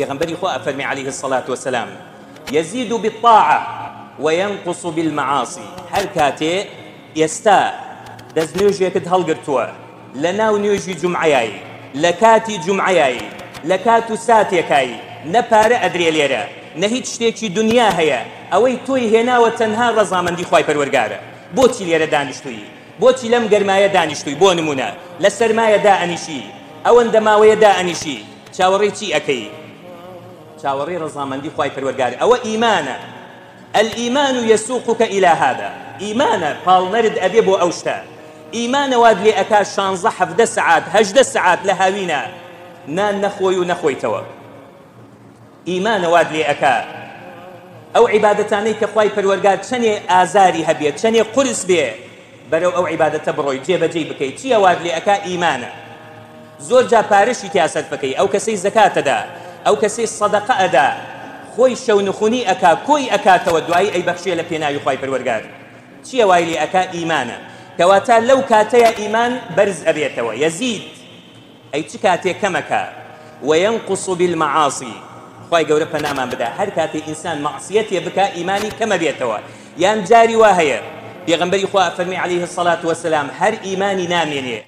پێغەمبەری خوا ئەفەرمێ عليه الصلاة والسلام يزيد بالطاعة وينقص بالمعاصي. هەر کاتێ ئێستا دەستنوێژێکت هەڵگرتووە لە ناو نوێژی جومعەیایی، لە کاتی جومعەیایی، لە کات و ساتێکایی، نە پارە ئەدرێ لێرە، نە هیچ شتێکی دنیا هەیە، ئەوەی تۆی هێناوە تەنها ڕەزامەندی خوای پەروەردگارە. بۆچی لێرە دانیشتووی؟ بۆچی لەم گەرمایە دانیشتووی؟ بۆ نمونە لە سەرمایەدا ئەنیشی، ئەوەندە ماوەیەدا ئەنیشی، چاوەڕێی چی ئەەکەی؟ چاوەڕێی ڕەزامەندی خوای پەروەردگارە. ئەوە ئیمانە. الإيمان يسوقك إلى هذا. إيمانە پاڵنەرت ئەبێ بۆ ئەو شتە. ئیمانە واد لێ ئەکا 16 سعات 18 سعات لە هاوینە نان نەخۆی و نەخۆیتەوە. ئیمانە واد لێ ئەکا ئەو عیبادەتانەی کە خوای پەروەردگار چەندێ ئازاری هەبێت، چەندێ قورس بێ، بەرەو ئەو عیبادەتە بڕۆی جێبەجێ بکەیت. چییە واد لێ ئەکا؟ ئیمانە. زۆر جا پارەشی تیا سەرف بکەی، ئەو کەسەی زەکاتەدا، ئەو کەسەی سەدەقە ئەدا، خۆی شەونخونی ئەکا، کۆی ئەکاتەوە، دوایی ئەیبەخشێ لە پێناوی خوای پەروەردگار. چییە وای لێ ئەکا؟ ئیمانە. کەواتە لەو کاتەیە ئیمان بەرز ئەبێتەوە، یەزید. ئەی چ کاتێک کەمەکە؟ وەینقوس بالمەعاصی. خوای گەورە پەنامان بدە هەر کاتێ ئینسان مەعسیەتێ بکە ئیمانی کەمە بێتەوە. یان جاری وا هەیە پێغەمبەری خوا فەرمی عليه الصلاة والسلام هەر ئیمانی نامێنێ